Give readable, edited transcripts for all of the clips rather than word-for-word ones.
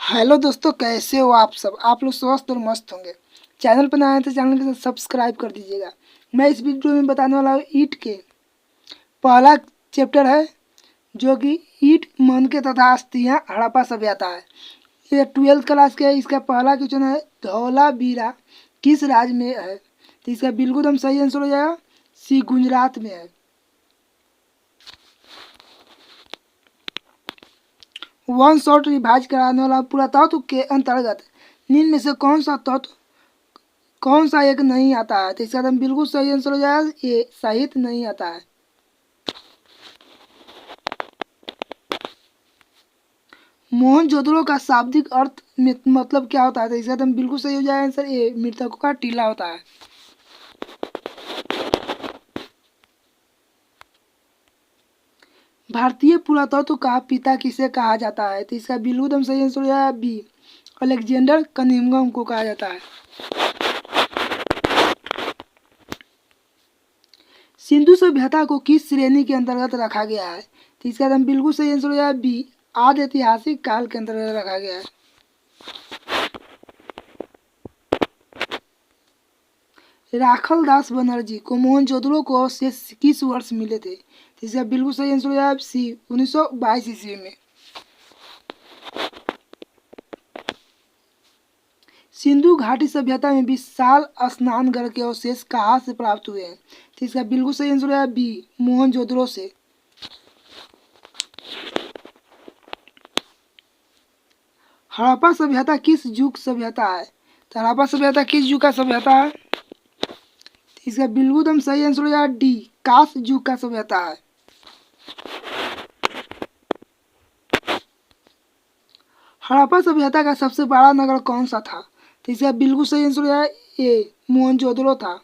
Hello दोस्तों, कैसे हो आप सब। आप लोग स्वस्थ और मस्त होंगे। चैनल पर नए हैं तो चैनल को सब्सक्राइब कर दीजिएगा। मैं इस वीडियो में बताने वाला हूँ ईंट के पहला चैप्टर है, जो कि ईंट मन के तथा अस्थियाँ हड़प्पा सभ्यता है। ये 12th क्लास के है। इसका पहला क्वेश्चन है, धौलावीरा किस राज्य में है। तो इसका बिल्कुल हम सही आंसर हो जाएगा सी, गुजरात में है। वन शॉट रिवाइज कराने वाला पुरातत्व के अंतर्गत निम्न में से कौन सा एक नहीं आता है। तो इसका एकदम बिल्कुल सही आंसर हो जाएगा ये, साहित्य नहीं आता है। मोहनजोदड़ो का शाब्दिक अर्थ में मतलब क्या होता है। तो इसका एकदम बिल्कुल सही हो जाएगा आंसर ये, मृतकों का टीला होता है। भारतीय पुरातत्व का पिता किसे कहा जाता है। तो इसका बिल्कुल एकदम सही आंसर हो जाएगा बी, अलेक्जेंडर कनिंघम को कहा जाता है। सिंधु सभ्यता को किस श्रेणी के अंतर्गत रखा गया है। तो इसका एकदम बिल्कुल सही आंसर हो जाएगा बी, आदि ऐतिहासिक काल के अंतर्गत रखा गया है। राखल दास बनर्जी को मोहनजोदड़ो को अवशेष किस वर्ष मिले थे। तो इसका बिल्कुल सही आंसर हो जाएगा सी, 1922 ईस्वी में। सिंधु घाटी सभ्यता में विशाल स्नान घर के अवशेष कहाँ से प्राप्त हुए हैं। तो इसका बिल्कुल सही आंसर हो जाएगा बी, मोहनजोदड़ो से। हड़प्पा सभ्यता किस युग सभ्यता है। तो हड़प्पा सभ्यता किस युग का सभ्यता है। तो इसका बिल्कुल एकदम सही आंसर हो जाएगा डी, कांस्य युग का सभ्यता है। हड़प्पा सभ्यता का सबसे बड़ा नगर कौन सा था। तो इसका बिल्कुल सही आंसर हो जाएगा ए, मोहनजोदड़ो था।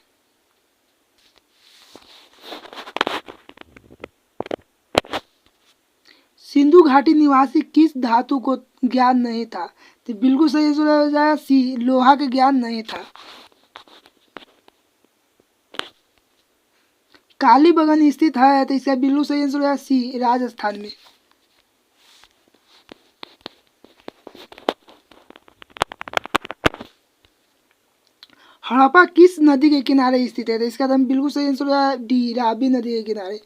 सिंधु घाटी निवासी किस धातु को ज्ञान नहीं था। तो बिल्कुल सही आंसर हो जाएगा सी, लोहा के ज्ञान नहीं था। कालीबंगन स्थित है। तो इसका बिल्कुल सही आंसर हो जाएगा सी, राजस्थान में। हड़प्पा किस नदी के किनारे स्थित है। तो इसका एकदम बिल्कुल सही आंसर हो जाएगा डी, रावी नदी के किनारे।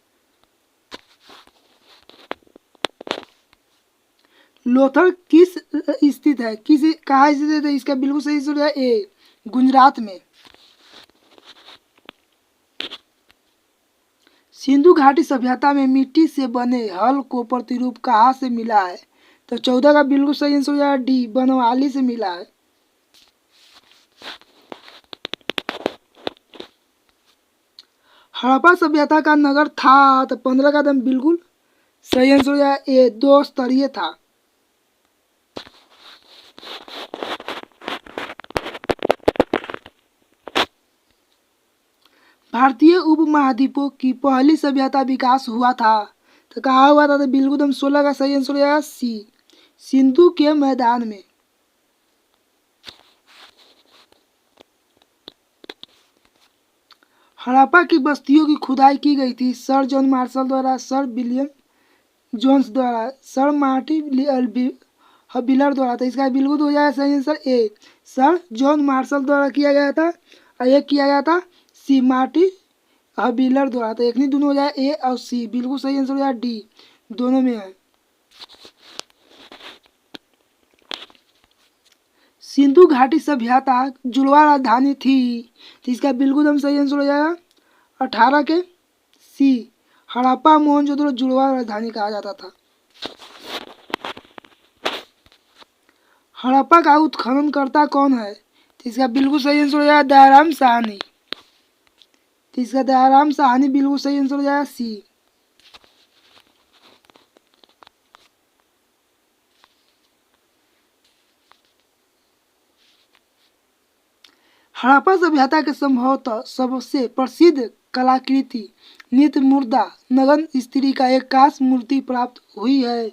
लोथल किस स्थित है, किस कहाँ स्थित है। तो इसका बिल्कुल सही आंसर हो जाएगा ए, गुजरात में। सिंधु घाटी सभ्यता में मिट्टी से बने हल को प्रतिरूप कहाँ से मिला है। तो 14 का बिल्कुल सही आंसर हो जाएगा डी, बनवाली से मिला है। हड़प्पा सभ्यता का नगर था। तो 15 का एकदम बिल्कुल सही आंसर हो जाएगा ए, 2 स्तरीय था। भारतीय उपमहाद्वीपों की पहली सभ्यता विकास हुआ था। तो कहाँ हुआ था। तो बिल्कुल एकदम 16 का सही आंसर हो जाएगा सी, सिंधु के मैदान में। हड़प्पा की बस्तियों की खुदाई की गई थी सर जॉन मार्शल द्वारा, सर विलियम जोन्स द्वारा, सर मार्टिन हबिलर द्वारा। तो इसका बिल्कुल हो जाएगा सही answer A, sir John Marshall द्वारा किया गया था और एक किया गया था सी, मार्टिन हबिलर द्वारा। तो एक नहीं, दोनों हो जाए ए और सी। बिल्कुल सही आंसर हो जाए डी, दोनों में है। सिंधु घाटी सभ्यता जुड़वा राजधानी थी। तो इसका बिल्कुल हम सही आंसर हो जाएगा 18 के सी, हड़प्पा मोहनजोदड़ो जुड़वा राजधानी कहा जाता था। हड़प्पा का उत्खननकर्ता कौन है। तो इसका बिल्कुल सही आंसर हो जाएगा दयाराम साहनी। तो इसका दयाराम साहनी बिल्कुल सही आंसर हो जाएगा सी। हड़प्पा सभ्यता के संभवतः सबसे प्रसिद्ध कलाकृति नृत्य मुर्दा नगन स्त्री का एक कांस्य मूर्ति प्राप्त हुई है।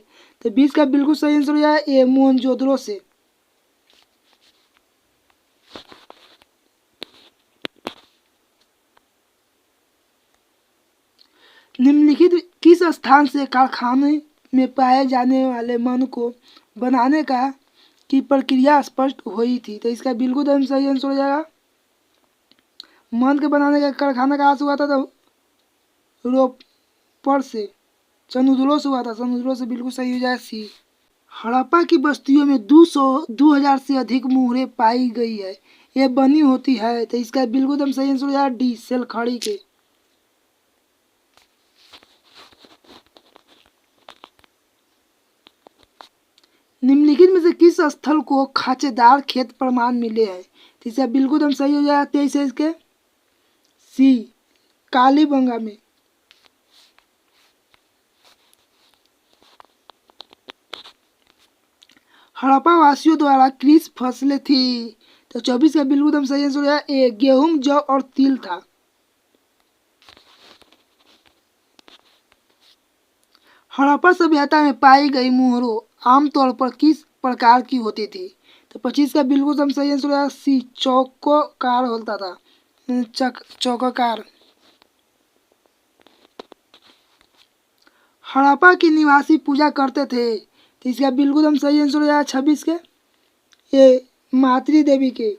तो 20 का बिल्कुल सही आंसर हो जाएगा ए, मोहनजोदड़ो से। निम्नलिखित किस स्थान से कारखाने में पाए जाने वाले मन को बनाने का की प्रक्रिया स्पष्ट हुई थी। तो इसका बिल्कुल एकदम सही आंसर हो जाएगा। मंद के बनाने का कारखाना कहाँ से हुआ था? तो रोपड़ से, समुद्रों से हुआ था। समुद्रों से बिल्कुल सही हो जाए सी। हड़प्पा की बस्तियों में 2000 से अधिक मुहरें पाई गई है। ये बनी होती है। तो इसका बिल्कुल एकदम सही आंसर हो जाएगा डी, सेलखड़ी के। निम्नलिखित में से किस स्थल को खांचेदार खेत प्रमाण मिले हैं? तो इसका बिल्कुल एकदम सही हो जाएगा 23 इसके सी, कालीबंगा में। हड़प्पा वासियों द्वारा किस फसलें थी? तो 24 का बिल्कुल एकदम सही आंसर हो जाएगा ए, गेहूं, जौ और तिल था। हड़प्पा सभ्यता में पाई गई मुहरों आमतौर पर किस प्रकार की होती थी? तो 25 का बिल्कुल एकदम सही आंसर हो जाएगा सी, चौकोकार होता था। चौकोकार। हड़प्पा के निवासी पूजा करते थे। तो इसका बिल्कुल एकदम सही आंसर हो जाएगा 26 के ये, मातृ देवी के।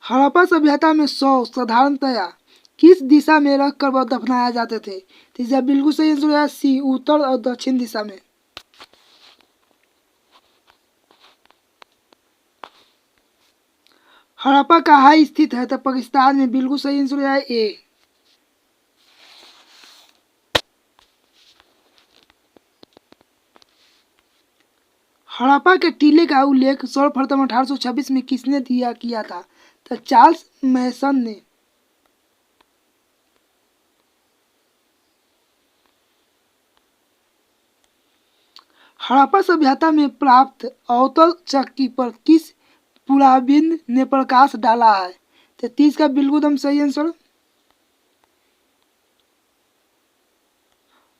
हड़प्पा सभ्यता में शव साधारणतया किस दिशा में रखकर वह दफनाए जाते थे? तो इसका बिल्कुल सही आंसर है सी, उत्तर और दक्षिण दिशा में। हड़प्पा कहाँ स्थित है? तो पाकिस्तान में। बिल्कुल सही आंसर है ए। हड़प्पा के टीले का उल्लेख 16 फरवरी 1826 में किसने किया था? तो चार्ल्स मैसन ने। हड़प्पा सभ्यता में प्राप्त अवतल चक्की पर किस पुराविद ने प्रकाश डाला है? तो 30 का बिल्कुल एकदम सही आंसर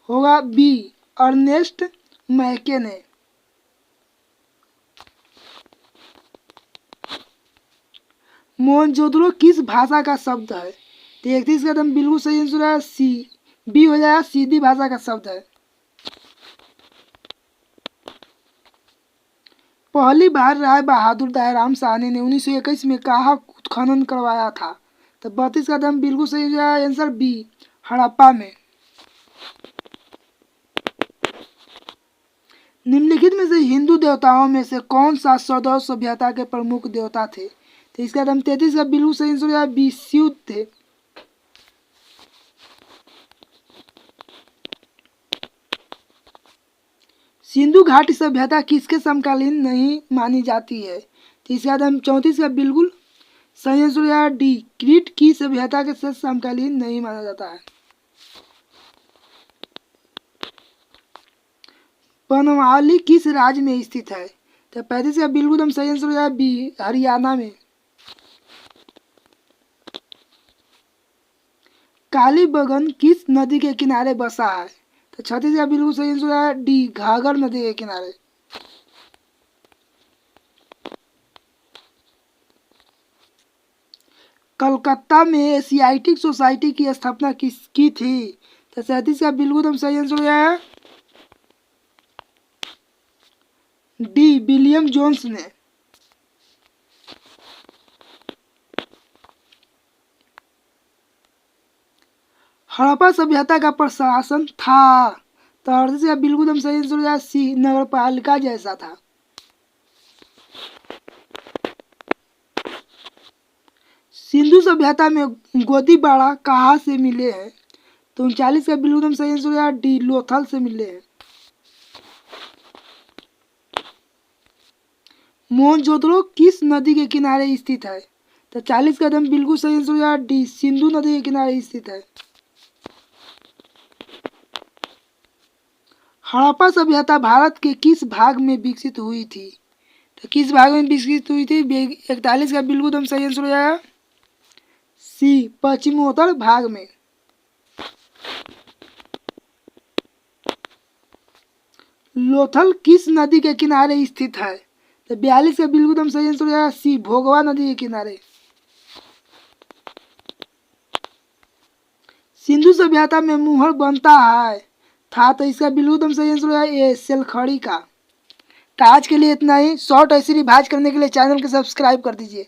होगा बी, अर्नेस्ट मैके ने। मोहनजोदड़ो किस भाषा का शब्द है? तो 31 का एकदम बिल्कुल सही आंसर है सी, बी हो जाएगा, सीधी भाषा का शब्द है। पहली बार राय बहादुर दयाराम साहनी ने 1921 में कहाँ उत्खनन करवाया था? तो 32 का एकदम बिल्कुल सही हो जाएगा आंसर बी, हड़प्पा में। निम्नलिखित में से हिंदू देवताओं में से कौन सा सदैव सभ्यता के प्रमुख देवता थे? तो इसका एकदम 33 का बिल्कुल सही आंसर हो जाएगा बी, शिव थे। सिंधु घाटी सभ्यता किसके समकालीन नहीं मानी जाती है? तो इसका एकदम 34 का बिल्कुल सही आंसर हो जाएगा डी, क्रीट की सभ्यता के साथ समकालीन नहीं माना जाता है। बनवाली किस राज्य में स्थित है? तो 35 का बिल्कुल एकदम सही आंसर हो जाएगा बी, हरियाणा में। कालीबंगन किस नदी के किनारे बसा है? तो 36 का बिल्कुल सही आंसर है डी, घाघर नदी के किनारे। कलकत्ता में एशियाटिक सोसाइटी की स्थापना किसकी थी? तो 37 का बिल्कुल एकदम सही आंसर है डी, विलियम जोन्स ने। हड़प्पा सभ्यता का प्रशासन था। तो 38 का बिल्कुल एकदम सही आंसर है सी, नगरपालिका जैसा था। सिंधु सभ्यता में गोदीबाड़ा कहाँ से मिले हैं? तो 39 का बिल्कुल एकदम सही आंसर है डी, लोथल से मिले हैं। मोहनजोदड़ो किस नदी के किनारे स्थित है? तो 40 का एकदम बिल्कुल सही आंसर है डी, सिंधु नदी के किनारे स्थित है। हड़प्पा सभ्यता भारत के किस भाग में विकसित हुई थी? तो किस भाग में विकसित हुई थी? 41 का बिल्कुल एकदम सही आंसर हो जाएगा सी, पश्चिमोत्तर भाग में। लोथल किस नदी के किनारे स्थित है? तो 42 का बिल्कुल एकदम सही आंसर हो जाएगा सी, भोगवा नदी के किनारे। सिंधु सभ्यता में मुहर बनता है। था, तो इसका बिल्कुल एकदम सही आंसर है ए, सेलखड़ी का। तो आज के लिए इतना ही। शॉर्ट ऐसे रिवाइज करने के लिए चैनल को सब्सक्राइब कर दीजिए।